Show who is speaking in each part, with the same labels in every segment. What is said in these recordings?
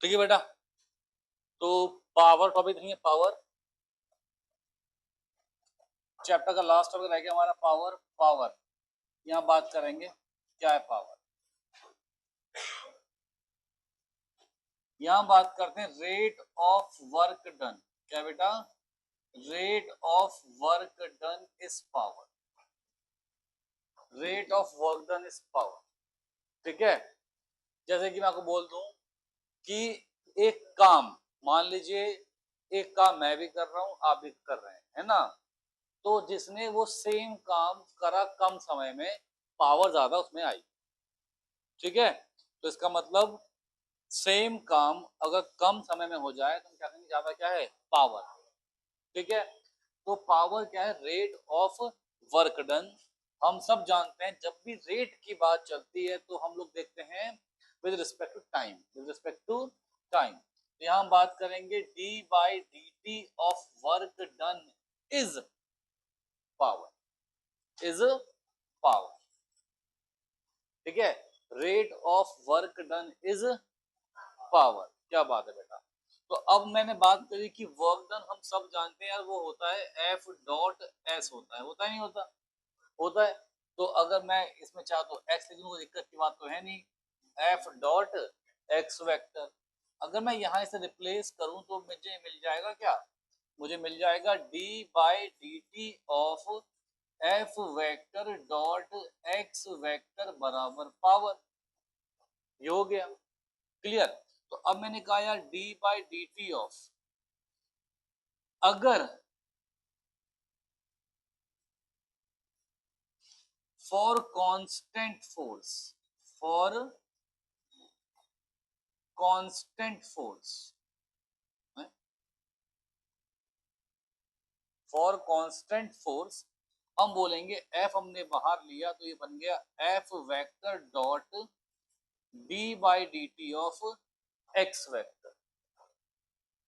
Speaker 1: ठीक है बेटा। तो पावर टॉपिक नहीं है, पावर चैप्टर का लास्ट टॉपिक रह गया हमारा पावर। पावर यहाँ बात करेंगे क्या है पावर। यहाँ बात करते हैं रेट ऑफ वर्क डन। क्या बेटा? Rate of work done is power. Rate of work done is power. ठीक है। जैसे कि मैं आपको बोल दूं कि एक काम, मान लीजिए एक काम मैं भी कर रहा हूं, आप भी कर रहे हैं, है ना। तो जिसने वो सेम काम करा कम समय में, पावर ज्यादा उसमें आई। ठीक है। तो इसका मतलब सेम काम अगर कम समय में हो जाए तो हम क्या कहेंगे, ज्यादा क्या है, पावर। ठीक है। तो पावर क्या है, रेट ऑफ वर्क डन। हम सब जानते हैं जब भी रेट की बात चलती है तो हम लोग देखते हैं with respect to time, with respect to time. तो यहां हम बात करेंगे D by D T of work done is power, is power. ठीक है। Rate of work done is power. क्या बात है बेटा। तो अब मैंने बात करी कि वर्क डन हम सब जानते हैं यार, वो होता है एफ डॉट एस होता है नहीं होता? होता है। तो अगर मैं इसमें चाह तो एक्स लिख लूँ, दिक्कत की बात तो है नहीं। एफ डॉट एक्स वेक्टर, अगर मैं यहाँ इसे रिप्लेस करूं तो मुझे मिल जाएगा क्या, मुझे मिल जाएगा d by D T of F vector dot x vector बराबर पावर। ये हो गया क्लियर। तो अब मैंने कहा यार d by D T of, अगर for constant force, for constant force, for constant force हम बोलेंगे एफ हमने बाहर लिया तो ये बन गया F vector dot D by D T of x vector.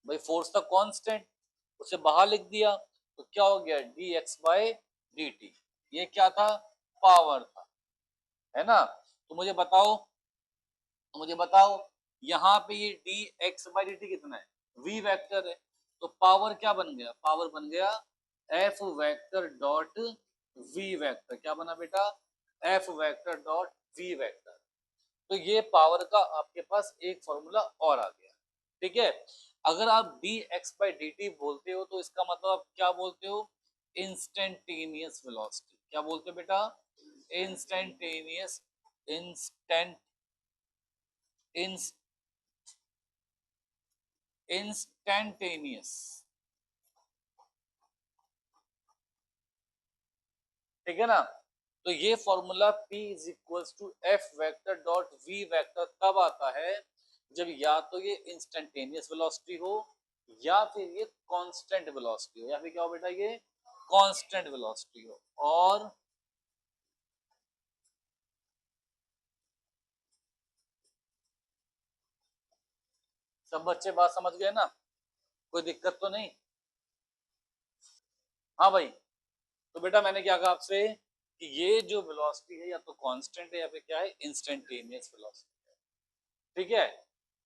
Speaker 1: भाई फोर्स था कांस्टेंट, उसे बाहर लिख दिया तो क्या हो गया, D x by D T. ये क्या था, पावर था, है ना। तो मुझे बताओ यहाँ पे ये D x by D T कितना है, वी वेक्टर है। तो पावर क्या बन गया, पावर बन गया F vector dot V vector. क्या बना बेटा, F vector dot V vector. तो ये पावर का आपके पास एक फॉर्मूला और आ गया। ठीक है। अगर आप D x by D T बोलते हो तो इसका मतलब आप क्या बोलते हो, इंस्टेंटेनियस वेलोसिटी। क्या बोलते हो बेटा, इंस्टेंटेनियस, इंस्टेंट इंस्टेंटेनियस। ठीक है ना। तो ये formula P is equals to F vector dot V vector तब आता है जब या तो ये इंस्टेंटेनियस वेलोसिटी हो या फिर ये कांस्टेंट वेलोसिटी हो, या फिर क्या हो बेटा, ये कांस्टेंट वेलोसिटी हो। और सब बच्चे बात समझ गए ना, कोई दिक्कत तो नहीं? हाँ भाई। तो बेटा मैंने क्या कहा आपसे कि ये जो वेलोसिटी है या तो कांस्टेंट है या फिर क्या है, इंस्टेंटेनियस वेलोसिटी है। ठीक है।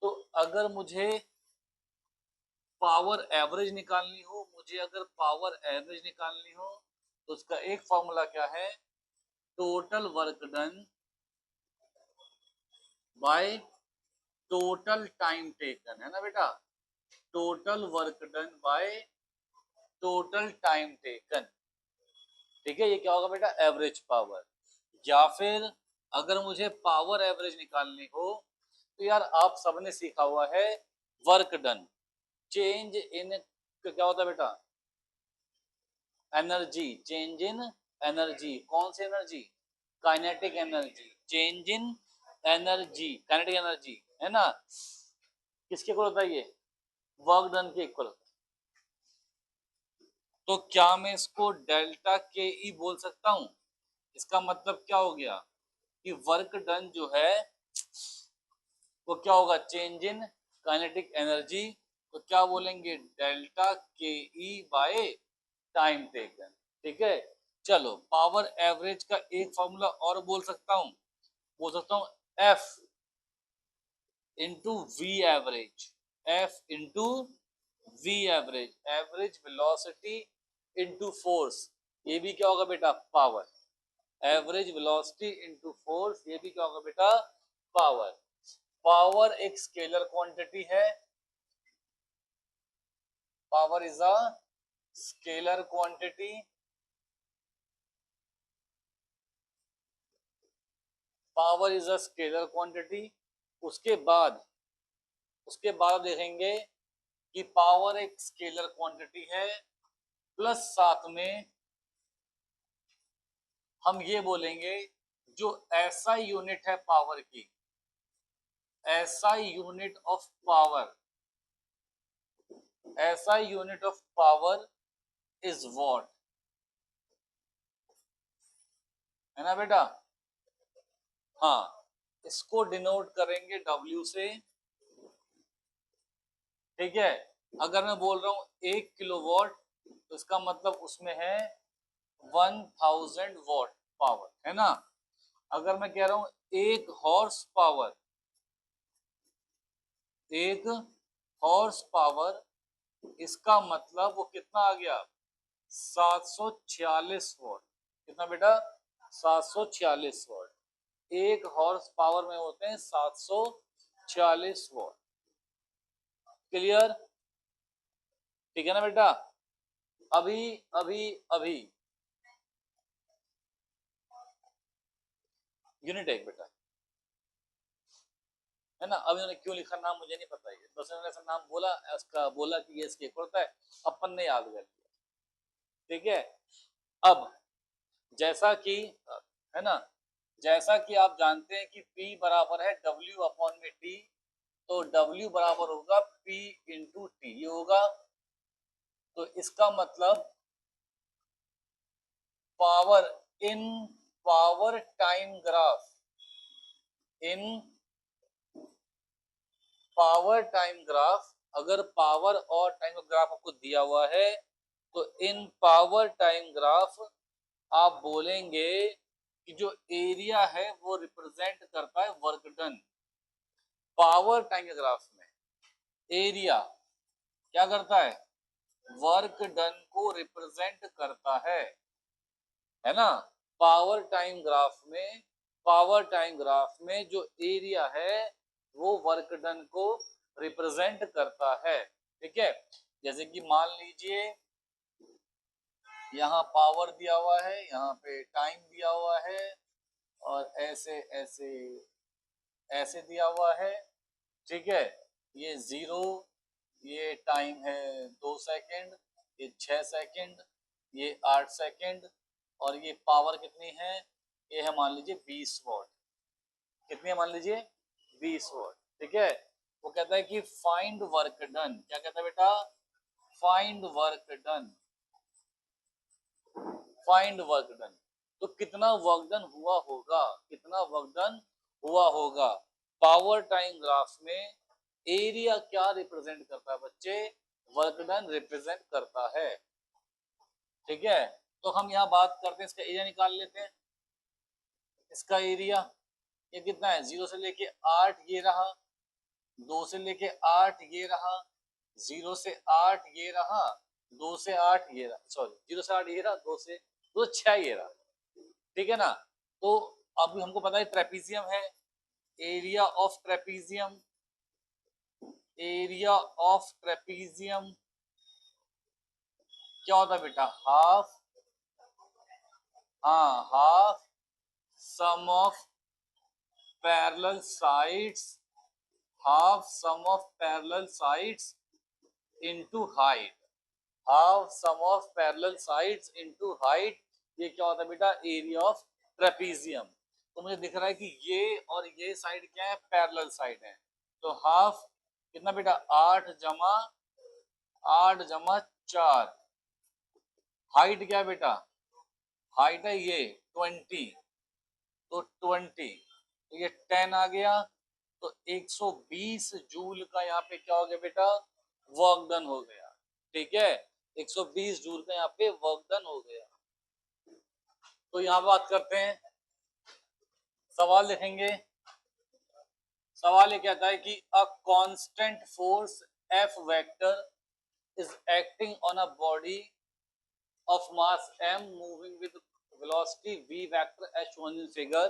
Speaker 1: तो अगर मुझे पावर एवरेज निकालनी हो, मुझे अगर पावर एवरेज निकालनी हो तो उसका एक फॉर्मूला क्या है, total work done by total time taken, है ना बेटा। Total work done by total time taken. ठीक है। ये क्या होगा बेटा, एवरेज पावर। या फिर अगर मुझे पावर एवरेज निकालनी हो तो यार आप सबने सीखा हुआ है वर्क डन, चेंज इन, क्या होता है बेटा, एनर्जी, चेंज इन एनर्जी। कौन सी energy, kinetic energy, change in energy, kinetic energy, है ना। किसके इक्वल होता है ये, वर्क डन के इक्वल होता है। तो क्या मैं इसको डेल्टा के ई बोल सकता हूं? इसका मतलब क्या हो गया कि वर्क डन जो है वो क्या होगा, चेंज इन काइनेटिक एनर्जी। तो क्या बोलेंगे, डेल्टा के ई बाय टाइम टेकन। ठीक है। चलो पावर एवरेज का एक फॉर्मूला और बोल सकता हूं, बोल सकता हूं F into V average, F into V average, average velocity into force, ये भी क्या होगा बेटा, power. Average velocity into force, ये भी क्या होगा बेटा, पावर। पावर एक स्केलर क्वांटिटी है, power is a scalar quantity, power is a scalar quantity. उसके बाद देखेंगे कि पावर एक स्केलर क्वांटिटी है, प्लस साथ में हम ये बोलेंगे जो एसआई यूनिट है पावर की, SI unit of power, SI unit of power is what, है ना बेटा। हाँ, इसको डिनोट करेंगे डब्ल्यू से, ठीक है। अगर मैं बोल रहा हूं 1 किलोवाट, तो इसका मतलब उसमें है 1000 वॉट पावर, है ना। अगर मैं कह रहा हूं 1 हॉर्स पावर, 1 हॉर्स पावर, इसका मतलब वो कितना आ गया, 746 वॉट। कितना बेटा, 746 वॉट। 1 हॉर्स पावर में होते हैं 746 वॉट। क्लियर, ठीक है ना बेटा। अभी अभी अभी यूनिट एक बेटा, है ना। अभी उन्होंने क्यों लिखा नाम मुझे नहीं पता है, बस उन्होंने ऐसा नाम बोला, इसका बोला कि ये इसके होता है, अपन ने याद कर लिया, ठीक है। अब जैसा कि, है ना, जैसा कि आप जानते हैं कि P बराबर है W अपॉन में T, तो W बराबर होगा P इंटू T, ये होगा। तो इसका मतलब power in power time graph, in power time graph, अगर पावर और टाइम ग्राफ आपको दिया हुआ है, तो इन पावर टाइम ग्राफ आप बोलेंगे कि जो एरिया है वो रिप्रेजेंट करता है work done. Power time graph में एरिया क्या करता है, वर्क डन को रिप्रेजेंट करता है ना। पावर टाइम ग्राफ में, पावर टाइम ग्राफ में जो एरिया है वो वर्क डन को रिप्रेजेंट करता है, ठीक है। जैसे कि मान लीजिए यहाँ पावर दिया हुआ है, यहाँ पे टाइम दिया हुआ है, और ऐसे ऐसे ऐसे दिया हुआ है, ठीक है। ये 0, ये टाइम है 2 सेकेंड, ये 6 सेकेंड, ये 8 सेकेंड, और ये पावर कितनी है, ये है मान लीजिए 20 वॉट। कितनी है मान लीजिए, 20 वॉट, ठीक है। वो कहता है कि फाइंड वर्क डन, क्या कहता है बेटा, find work done, find work done. तो कितना वर्क डन हुआ होगा, कितना वर्क डन हुआ होगा। पावर टाइम ग्राफ में एरिया क्या रिप्रेजेंट करता है बच्चे, वर्क डन रिप्रेजेंट करता है, ठीक है। तो हम यहाँ बात करते हैं, इसका एरिया निकाल लेते हैं। इसका एरिया ये कितना है, 0 से लेके 8 ये रहा, 2 से लेके 8 ये रहा, 0 से 8 ये रहा, 2 से 8 ये रहा, सॉरी 0 से 8 ये रहा, 2 से 6 ये रहा, ठीक है ना। तो अब हमको पता है ट्रेपीजियम है, area of trapezium, area of trapezium क्या होता है बेटा, हाफ, हाँ half sum of parallel sides, half sum of parallel sides into height, half sum of parallel sides into height, ये क्या होता है बेटा, एरिया ऑफ ट्रेपीजियम। तो मुझे दिख रहा है कि ये और ये साइड क्या है, पैरेलल साइड है। तो हाफ कितना बेटा, 8 जमा 4, हाइट क्या है बेटा, हाइट है ये 20, तो 20, तो ये 10 आ गया, तो 120 जूल का यहाँ पे क्या हो गया बेटा, वर्क डन हो गया, ठीक है। 120 जूल का यहाँ पे वर्क डन हो गया। तो यहाँ बात करते हैं, सवाल लिखेंगे, सवाल ये कहता है कि a constant force F vector is acting on a body of mass m moving with velocity v vector as shown in figure.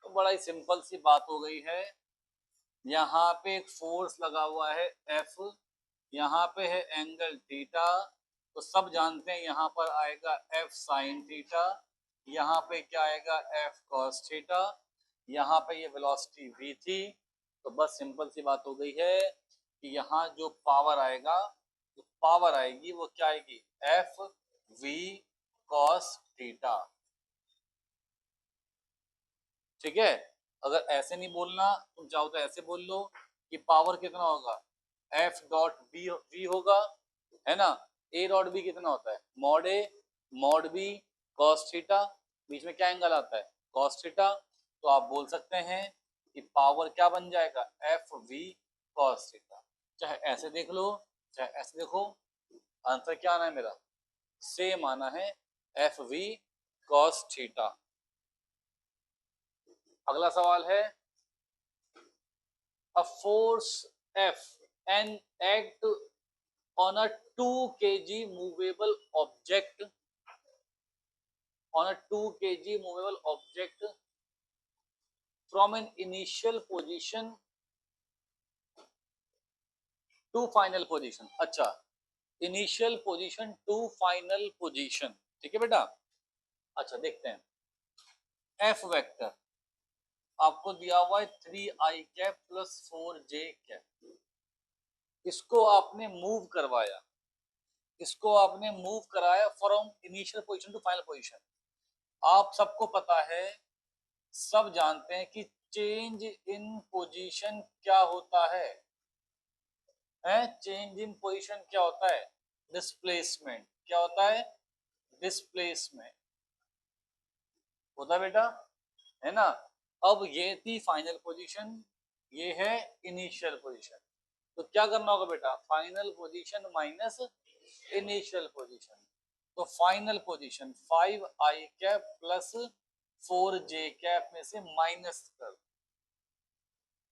Speaker 1: तो बड़ा ही सिंपल सी बात हो गई है। यहाँ पे एक फोर्स लगा हुआ है F, यहाँ पे है एंगल थीटा, तो सब जानते हैं यहाँ पर आएगा F साइन थीटा, यहाँ पे क्या आएगा F कॉस थीटा, यहाँ पे ये वेलोसिटी v थी। तो बस सिंपल सी बात हो गई है कि यहाँ जो पावर आएगा, जो पावर आएगी वो क्या आएगी, F v कॉस थीटा। ठीक है, अगर ऐसे नहीं बोलना, तुम चाहो तो ऐसे बोल लो कि पावर कितना होगा, एफ डॉट बी वी होगा, है ना। ए डॉट बी कितना होता है, mod A mod B cos theta, बीच में क्या एंगल आता है, कॉस थीटा। तो आप बोल सकते हैं कि पावर क्या बन जाएगा, एफ वी कॉस थीटा। चाहे ऐसे देख लो चाहे ऐसे देखो, आंसर क्या आना है मेरा, सेम आना है, एफ वी कॉस थीटा। अगला सवाल है, a force F and act on a 2 kg movable object from an initial position to final position। अच्छा, initial position to final position, ठीक है बेटा। अच्छा देखते हैं, एफ वेक्टर आपको दिया हुआ है 3i cap plus 4j cap, इसको आपने मूव करवाया, इसको आपने मूव कराया from initial position to final position. आप सबको पता है, सब जानते हैं कि चेंज इन पोजीशन क्या होता है, चेंज इन पोजीशन क्या होता है, डिस्प्लेसमेंट। क्या होता है, डिस्प्लेसमेंट होता है बेटा, है ना। अब ये थी फाइनल पोजीशन, ये है इनिशियल पोजीशन। तो क्या करना होगा बेटा, final position minus initial position. तो final position 5i cap plus 4j cap में से माइनस कर,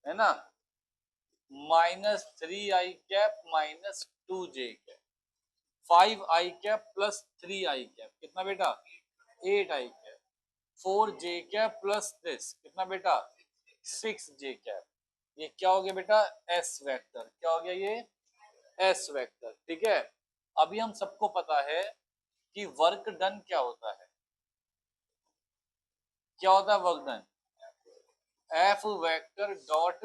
Speaker 1: है ना, -3i cap minus 2j cap, 5i cap plus 3i cap कितना बेटा, 8i cap, 4j cap plus this कितना बेटा, 6j कैप। ये क्या हो गया बेटा, एस वेक्टर। क्या हो गया ये, एस वेक्टर। ठीक है, अभी हम सबको पता है कि वर्क डन क्या होता है, क्या होता है work done, F vector dot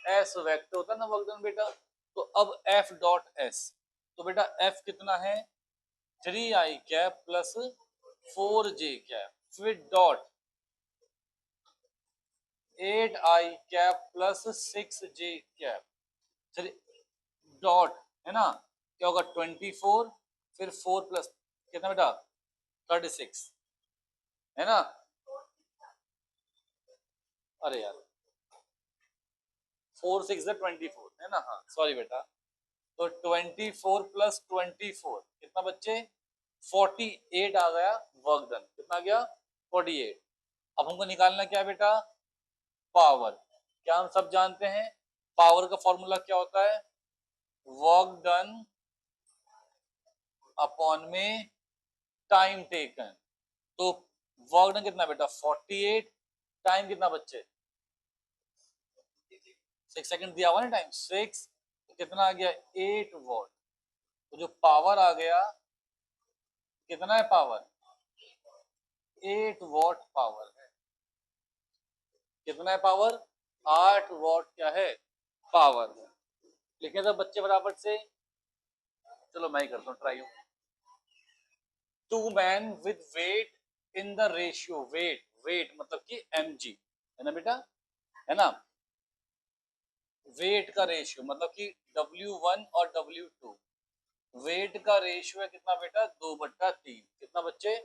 Speaker 1: S vector होता है ना वर्क डन बेटा। तो अब एफ डॉट एस, तो बेटा एफ कितना है, 3i cap plus 4j cap, फिर dot 8i cap plus 6j cap, फिर डॉट, है ना, क्या होगा 24, फिर 4 प्लस कितना बेटा 36, है ना। अरे यार 4 6 24, है ना, हाँ सॉरी बेटा। तो 24 प्लस 24 कितना बच्चे, 48 आ गया वर्क डन, कितना आ गया 48। अब हमको निकालना क्या बेटा, पावर। क्या हम सब जानते हैं पावर का फॉर्मूला क्या होता है, वर्क डन अपॉन में टाइम टेकन। तो वर्क डन कितना बेटा 48, टाइम कितना बच्चे 6 सेकंड दिया हुआ ना टाइम 6, तो कितना आ गया 8 वॉट। तो जो पावर आ गया कितना है, पावर 8 वॉट पावर है। कितना है पावर, 8 वॉट क्या है, पावर है। लिखे तो बच्चे बराबर से, चलो मैं ही करता हूँ try. 2 man with weight in the ratio, weight weight मतलब कि mg, है ना बेटा, है ना। वेट का रेशियो मतलब कि W1 और W2, वेट का रेशियो है कितना बेटा 2/3, कितना बच्चे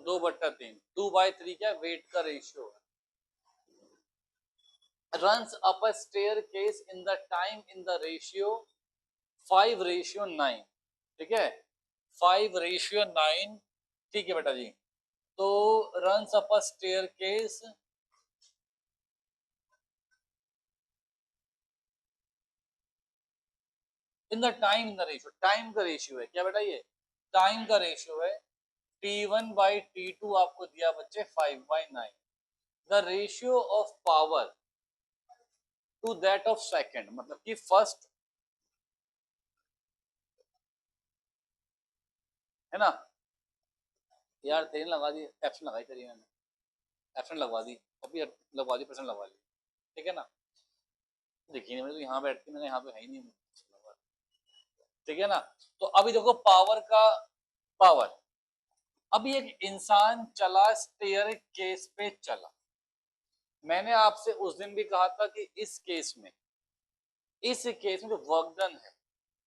Speaker 1: 2/3, 2/3 क्या वेट का रेशियो है। runs up a staircase in the time in the ratio 5:9, ठीक है 5:9, ठीक है बेटा जी। तो runs up a staircase in the time in the ratio, time का रेशियो है क्या बेटा, ये टाइम का रेशियो है। T1 बाई T2 आपको दिया बच्चे 5/9। The ratio of power to that of second, मतलब कि फर्स्ट है ना यार, तेरी लगा दी एप्सन लगाई तेरी मैंने, एप्सन लगवा दी अभी, लगवा दी परसेंट लगवा ली, ठीक है ना। देखिए नहीं, मैंने तो यहाँ बैठ के मैंने यहाँ पे है ही नहीं, ठीक है ना। तो अभी देखो पावर का पावर, अभी एक इंसान चला स्टेयर केस पे चला, मैंने आपसे उस दिन भी कहा था कि इस केस में जो वर्क डन है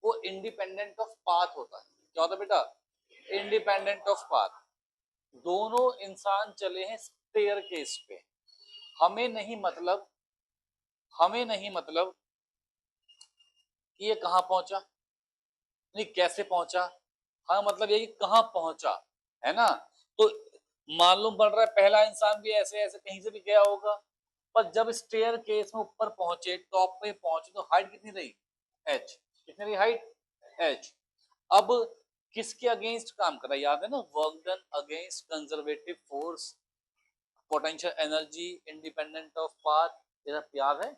Speaker 1: वो इंडिपेंडेंट ऑफ पाथ होता है। क्या होता है बेटा, इंडिपेंडेंट ऑफ पाथ। दोनों इंसान चले हैं स्टेयर केस पे, हमें नहीं मतलब, हमें नहीं मतलब कि ये कहां पहुंचा, नहीं कैसे पहुंचा, हाँ मतलब ये कि कहां पहुंचा, है ना। तो मालूम पड़ रहा है पहला इंसान भी ऐसे ऐसे कहीं से भी गया होगा, पर जब स्टेयर केस में ऊपर पहुंचे, टॉप पे पहुंचे, तो हाइट कितनी रही, h, कितनी रही हाइट, h। अब किसके अगेंस्ट काम कर रहा है, याद है ना, work done against conservative force, potential energy, independent of path, ये सब याद है,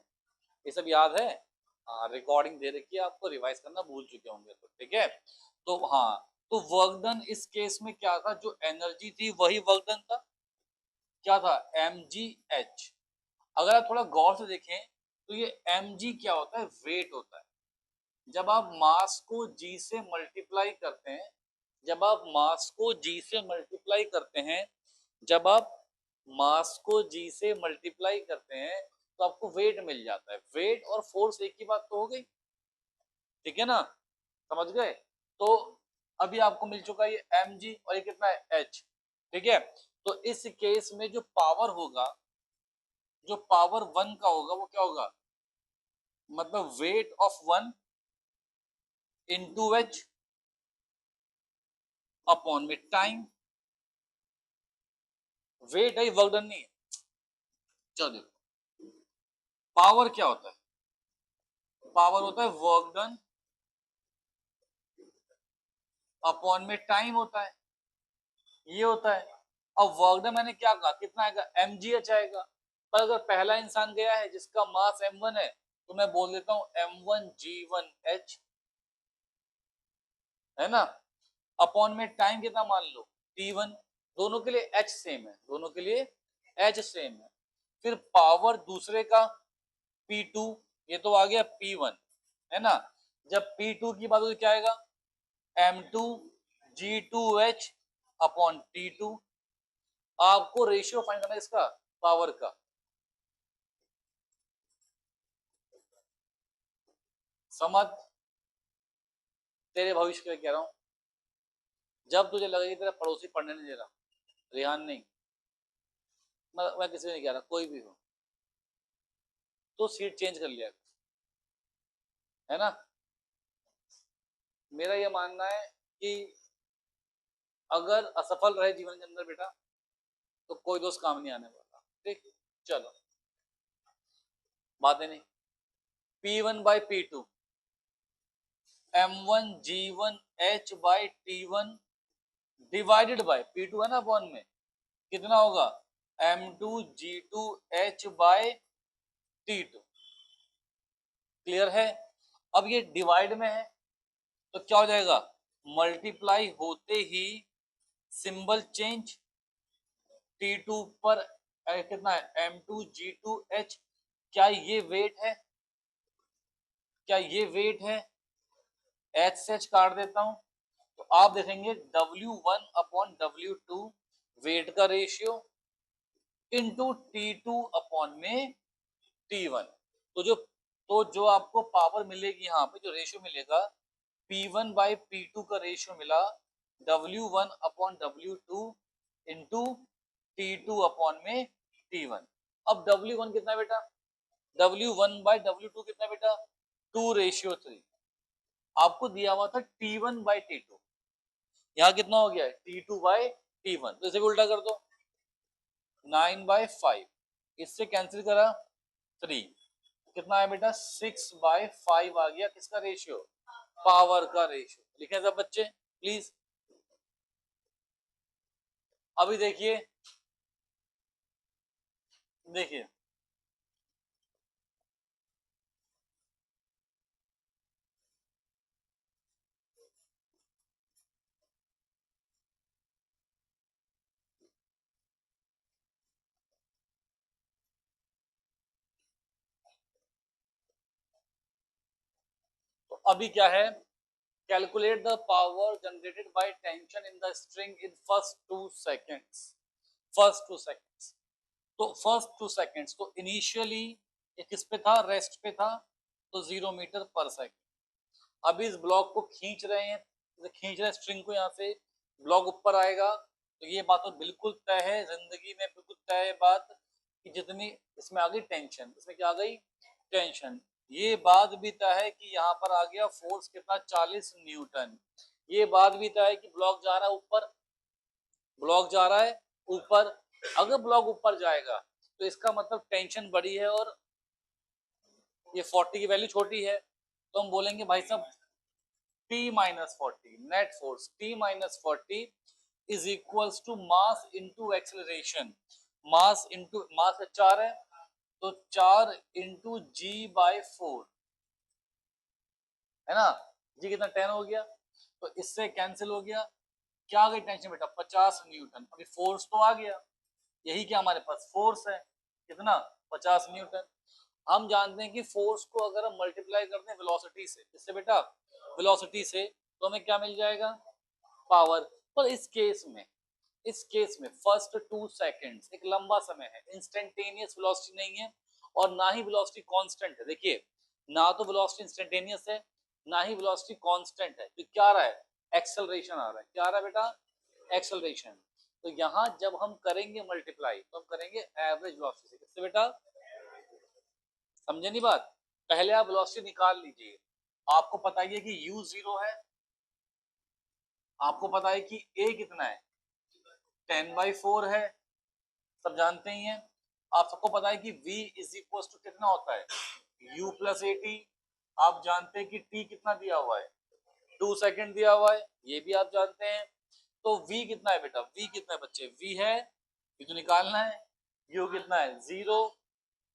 Speaker 1: ये सब याद है। हाँ रिकॉर्डिंग दे रखी है आपको, रिवाइज करना भूल चुके होंगे तो, ठीक है। तो हाँ, तो वर्क डन इस केस में क्या था, जो एनर्जी थी वही वर्क डन था, क्या था, mgh। अगर आप थोड़ा गौर से देखें तो ये mg क्या होता है, वेट होता है। जब आप मास को g से मल्टीप्लाई करते हैं, जब आप मास को g से मल्टीप्लाई करते हैं, जब आप मास को g से मल्टीप्लाई करते हैं, तो आपको वेट मिल जाता है। वेट और फोर्स एक ही बात तो हो गई, ठीक है ना, समझ गए। तो अभी आपको मिल चुका है ये mg और ये कितना है h, ठीक है। तो इस केस में जो पावर होगा, जो पावर वन का होगा वो क्या होगा, मतलब weight of one into H upon में टाइम। वेट है, वर्क डन नहीं है। चलो देखो पावर क्या होता है, पावर होता है वर्क डन अपॉन में टाइम होता है, ये होता है। अब वर्क डन मैंने क्या कहा, कितना आएगा, mgh आएगा। पर अगर पहला इंसान गया है जिसका मास m1 है, तो मैं बोल देता हूं m1g1h, है ना, अपॉन में टाइम कितना मान लो t1। दोनों के लिए h सेम है, दोनों के लिए h सेम है। फिर पावर दूसरे का p2, ये तो आ गया p1, है ना। जब p2 की बात होगी क्या आएगा, m2g2h अपॉन t2। आपको रेशियो फाइंड करना है इसका, पावर का। समझ, तेरे भविष्य के लिए कह रहा हूं, जब तुझे लगेगा तेरा पड़ोसी पढ़ने नहीं दे रहा, रेहान नहीं, मैं किसी को नहीं कह रहा, कोई भी हो, तो सीट चेंज कर लिया, है ना। मेरा ये मानना है कि अगर असफल रहे जीवन के अंदर बेटा, तो कोई दोस्त काम नहीं आने वाला, ठीक। चलो बातें नहीं, P1 by P2 m1g1h by T1 divided by P2 है ना अपॉन में, कितना होगा m2g2h बाय T2। क्लियर है। अब ये डिवाइड में है तो क्या हो जाएगा, मल्टीप्लाई होते ही सिंबल चेंज, T2 पर कितना है m2g2h। क्या ये वेट है, क्या ये वेट है, h से h काट देता हूं, तो आप देखेंगे W1 अपॉन W2 वेट का रेशियो इंटू T2 अपॉन में T1। तो जो आपको पावर मिलेगी, यहाँ पे जो रेशियो मिलेगा P1 बाई P2 का रेशियो मिला W1 upon W2 into T2 upon में T1। अब W1 कितना बेटा, W1 बाई W2 कितना बेटा, 2:3। आपको दिया हुआ था T1 बाई T2, यहाँ कितना हो गया है T2 बाई T1, तो इसे भी उल्टा कर दो, 9/5, इससे कैंसिल करा 3, कितना है बेटा 6/5 आ गया, किसका रेशियो, पावर का रेशियो। लिखें सब बच्चे प्लीज। अभी देखिए, देखिए तो अभी क्या है, calculate the power generated by tension in the string in first 2 seconds. First 2 seconds, तो फर्स्ट 2 सेकेंड्स तो इनिशियली ये किस पे था, रेस्ट पे था, तो 0 मीटर पर सेकेंड। अभी इस ब्लॉक को खींच रहे हैं, खींच रहे हैं स्ट्रिंग को, यहाँ से ब्लॉक ऊपर आएगा, तो ये बात तो बिल्कुल तय है, जिंदगी में बिल्कुल तय है बात कि जितनी इसमें आ गई टेंशन, इसमें क्या आ गई, टेंशन। ये बात भी तय है कि यहाँ पर आ गया फोर्स कितना, 40 न्यूटन। ये बात भी तय है कि ब्लॉक जा रहा है ऊपर, ब्लॉक जा रहा है ऊपर। अगर ब्लॉक ऊपर जाएगा तो इसका मतलब टेंशन बड़ी है और ये 40 की वैल्यू छोटी है, तो हम बोलेंगे भाई साहब T-40 net force T-40 is equals to mass into acceleration. Mass into mass 4 है, तो 4 इंटू G/4 है ना। जी कितना 10 हो गया, तो इससे कैंसिल हो गया। क्या आ गई टेंशन बेटा, 50 न्यूटन। अभी फोर्स तो आ गया, यही क्या हमारे पास फोर्स है, कितना, 50 न्यूटन। हम जानते हैं कि फोर्स को अगर हम मल्टीप्लाई करते हैं वेलोसिटी से, किससे बेटा, वेलोसिटी से, तो हमें क्या मिल जाएगा, पावर। पर इस केस में फर्स्ट 2 सेकेंड्स एक लंबा समय है, इंस्टेंटेनियस वेलोसिटी नहीं है और ना ही वेलोसिटी कांस्टेंट है। देखिए, ना तो वेलोसिटी इंस्टेंटेनियस है, ना ही वेलोसिटी कांस्टेंट है, तो क्या आ रहा है, एक्सेलरेशन आ रहा है। क्या आ रहा है बेटा, एक्सेलरेशन। तो यहां जब हम करेंगे मल्टीप्लाई, तो हम करेंगे एवरेज वेलोसिटी से, किससे बेटा, समझे नहीं बात। पहले आप वेलोसिटी निकाल लीजिए। आपको पता ही है कि u 0 है, आपको पता है कि a कितना है, 10/4 है, सब जानते ही हैं। आप सबको पता है कि v इज इक्वल टू कितना होता है, u प्लस ए टी। आप जानते हैं कि t कितना दिया हुआ है, 2 सेकेंड दिया हुआ है, ये भी आप जानते हैं। तो v कितना है बेटा, v कितना है बच्चे, v है, ये तो निकालना है। u कितना है 0,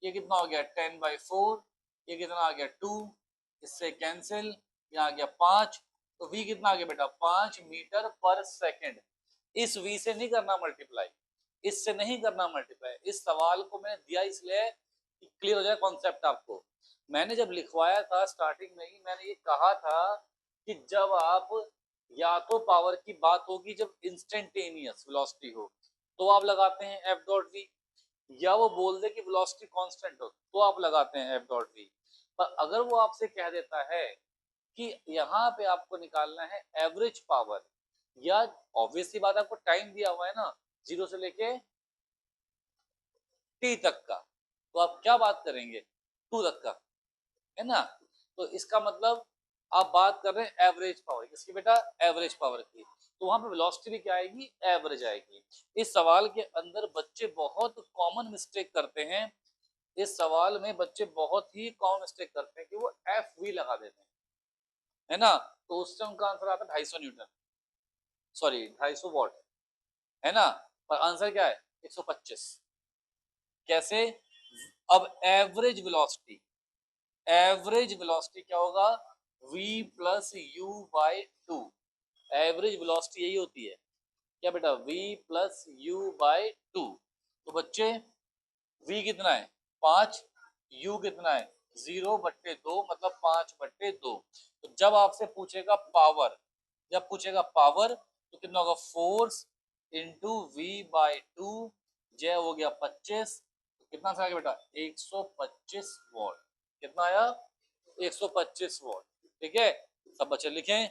Speaker 1: ये कितना हो गया 10/4, ये कितना आ गया 2, इससे कैंसिल, यहाँ आ गया 5। तो v कितना आ गया बेटा, 5 मीटर पर सेकेंड। इस v से नहीं करना मल्टीप्लाई, इससे नहीं करना मल्टीप्लाई। इस सवाल को मैंने दिया इसलिए कि क्लियर हो जाए कॉन्सेप्ट आपको। मैंने जब लिखवाया था स्टार्टिंग में ही मैंने ये कहा था कि जब आप, या तो पावर की बात होगी जब इंस्टेंटेनियस वेलोसिटी हो, तो आप लगाते हैं एफ डॉट वी, या वो बोल दे कि वेलोसिटी कांस्टेंट हो तो आप लगाते हैं एफ डॉट वी। पर अगर वो आपसे कह देता है कि यहाँ पे आपको निकालना है एवरेज पावर, या ऑब्वियसली बात आपको टाइम दिया हुआ है ना, 0 से लेके टी तक का, तो आप क्या बात करेंगे, 2 तक का, है ना। तो इसका मतलब आप बात कर रहे हैं एवरेज पावर, किसकी बेटा, एवरेज पावर की। तो वहां पे वेलोसिटी भी क्या आएगी, एवरेज आएगी। इस सवाल के अंदर बच्चे बहुत कॉमन मिस्टेक करते हैं, इस सवाल में बच्चे बहुत ही कॉमन मिस्टेक करते हैं कि वो एफ वी लगा देते हैं, है ना। तो उससे उनका आंसर आता है 250 न्यूटन, सॉरी 250 वॉट, है ना। पर आंसर क्या है, 125। कैसे, अब एवरेज वेलोसिटी क्या होगा, v plus you by 2। Average velocity यही होती है, क्या बेटा, v प्लस यू बाई 2। तो बच्चे v कितना है 5, u कितना है 0/2, मतलब 5/2। तो जब आपसे पूछेगा पावर, जब पूछेगा पावर तो कितना होगा, फोर्स इंटू v/2, जय हो गया 25। तो कितना सा आ गया बेटा, 125 वॉट। कितना आया, 125 वॉट। ठीक है, सब बच्चे लिखें